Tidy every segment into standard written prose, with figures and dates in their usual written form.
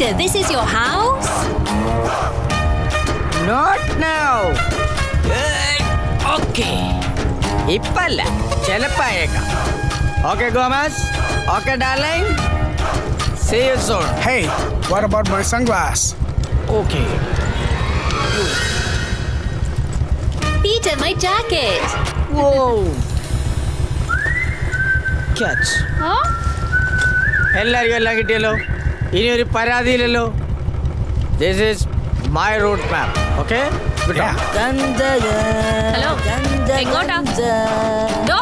Peter, this is your house? Not now. Okay. ഇപ്പല്ല, ചിലപ്പായേക്കാം. Okay, Gomez. Okay, darling. See you soon. Hey, what about my sunglass? Okay. Peter, my jacket. Whoa. Catch. Huh? എല്ലാവർക്കും എല്ലാം കിട്ടിയല്ലോ. ഇനി ഒരു പരാതിയില്ലല്ലോ. This is my route map. Okay? Yeah. Hello. എങ്ങോട്ടാ? ഡോ.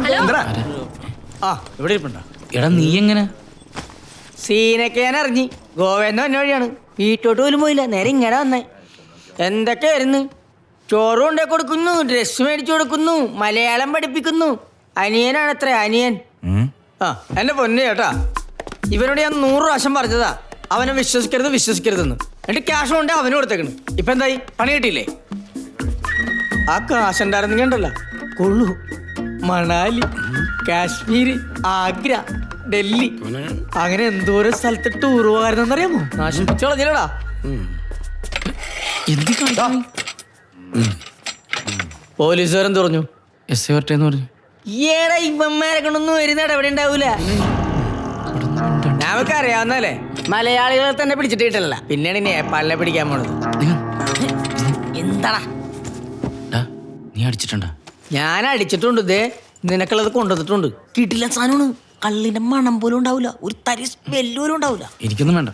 Hello. ആ, ഇവിടെ ഇരിപ്പുണ്ടോ? എടാ നീ എങ്ങനെ? സീനൊക്കെ ഞാൻ അറിഞ്ഞ്. ഗോവയെന്ന് വന്ന വഴിയാണ്. വീട്ടോട്ട് പോലും പോയില്ല. നേരെ ഇങ്ങനെ വന്നേ. എന്തൊക്കെയായിരുന്നു? ചോറും ഉണ്ടാക്കി കൊടുക്കുന്നു, ഡ്രസ്സ് മേടിച്ചു കൊടുക്കുന്നു, മലയാളം പഠിപ്പിക്കുന്നു. അനിയനാണത്രേ, അനിയൻ. ആ, എന്റെ പൊന്നു ചേട്ടാ, ഇവനോട് ഞാൻ 100 പ്രാവശ്യം പറഞ്ഞതാ അവനെ വിശ്വസിക്കരുതെന്ന്. എന്നിട്ട് ക്യാഷ് കൊണ്ട് അവന് കൊടുത്തേക്കണ്. ഇപ്പൊ എന്തായി? പണി കിട്ടിയില്ലേ? ആ കാശ് ഉണ്ടായിരുന്നെങ്കിൽ ഉണ്ടല്ലോ കൊള്ളു. മണാലി, കാശ്മീർ, ആഗ്ര, ഡൽഹി, അങ്ങനെ എന്തോരം സ്ഥലത്ത് ടൂർ പോകാറുണ്ടെന്നറിയാമോ? നാശിപ്പിച്ചോളഞ്ഞില്ലടാ. പോലീസുകാരെന്ത് പറഞ്ഞു? എസ് വരട്ടെന്ന് പറഞ്ഞു. ഏടാ ഇവന്മാരെ കൊണ്ടൊന്നും വരുന്നേടാ എവിടെ ഉണ്ടാവൂല. നമുക്ക് അറിയാവുന്നല്ലേ, മലയാളികളെ തന്നെ പിടിച്ചിട്ട് കിട്ടില്ല. പിന്നെയാണ് നേപ്പാളിനെ പിടിക്കാൻ പോണത്. എന്താടാ നീ അടിച്ചിട്ടുണ്ടാ? ഞാൻ അടിച്ചിട്ടുണ്ട്. ഇതേ നിനക്കുള്ളത് കൊണ്ടുവന്നിട്ടുണ്ട്. കിട്ടില്ല സാധനമാണ്. കള്ളിന്റെ മണം പോലും ഉണ്ടാവില്ല, ഒരു തരി സ്മെല്ല് പോലും ഉണ്ടാവില്ല. എനിക്കൊന്നും വേണ്ട.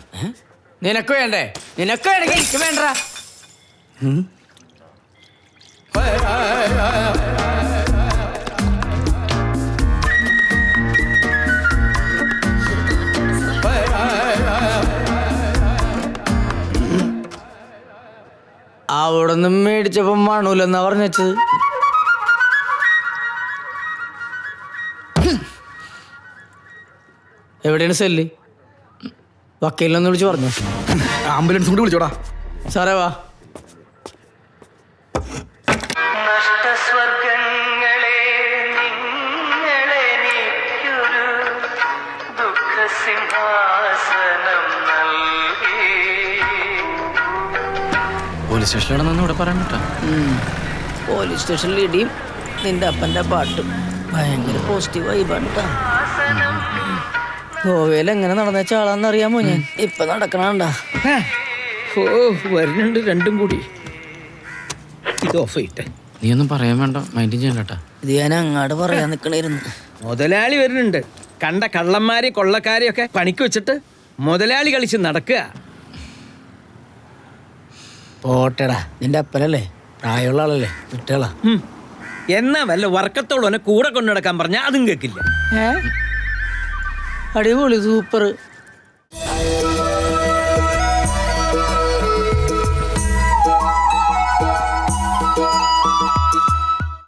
നിനക്ക് വേണ്ടേ? നിനക്ക് വേണമെങ്കിൽ എനിക്ക് വേണ്ട. അവിടെ നിന്ന് മേടിച്ചപ്പോ മണൂലെന്നാ പറഞ്ഞു വെച്ചത്. എവിടെയാണ് സെല്ല്? വക്കീലിനൊന്ന് വിളിച്ച് പറഞ്ഞു. ആംബുലൻസ് കൂടി വിളിച്ചോടാ. സാറേ വാ. പോലീസ് സ്റ്റേഷനിലാണെന്ന് ഇവിടെ പറയാൻ കേട്ടാ. പോലീസ് സ്റ്റേഷനിൽ ഇടിയും നിന്റെ അപ്പൻ്റെ പാട്ടും ഭയങ്കര പോസിറ്റീവ് വൈബാണ് കേട്ടോ. ഗോവയിൽ എങ്ങനെ നടന്നേച്ച ആളാന്ന് അറിയാമോ ഞാൻ? ഇപ്പൊ നടക്കണണ്ട. വരുന്നുണ്ട് രണ്ടും കൂടി. ഇത് ഓഫ് ചെയ്യട്ടെ. നീ ഒന്നും പറയാൻ വേണ്ട, മൈൻഡ് ചെയ്യാൻ കേട്ടാ. ഇത് ഞാൻ അങ്ങാട് പറയാൻ നിക്കണായിരുന്നു. മുതലാളി വരുന്നുണ്ട്. കണ്ട കള്ളന്മാരെ കൊള്ളക്കാരെയൊക്കെ പണിക്ക് വെച്ചിട്ട് മുതലാളി കളിച്ച് നടക്കുക. പോട്ടെടാ, നിന്റെ അപ്പനല്ലേ, പ്രായമുള്ള ആളല്ലേ, കുട്ടികളാ. എന്നാ വല്ല വർക്കത്തോളനെ കൂടെ കൊണ്ടു നടക്കാൻ പറഞ്ഞാൽ അതും കേൾക്കില്ല. അടിപൊളി, സൂപ്പർ.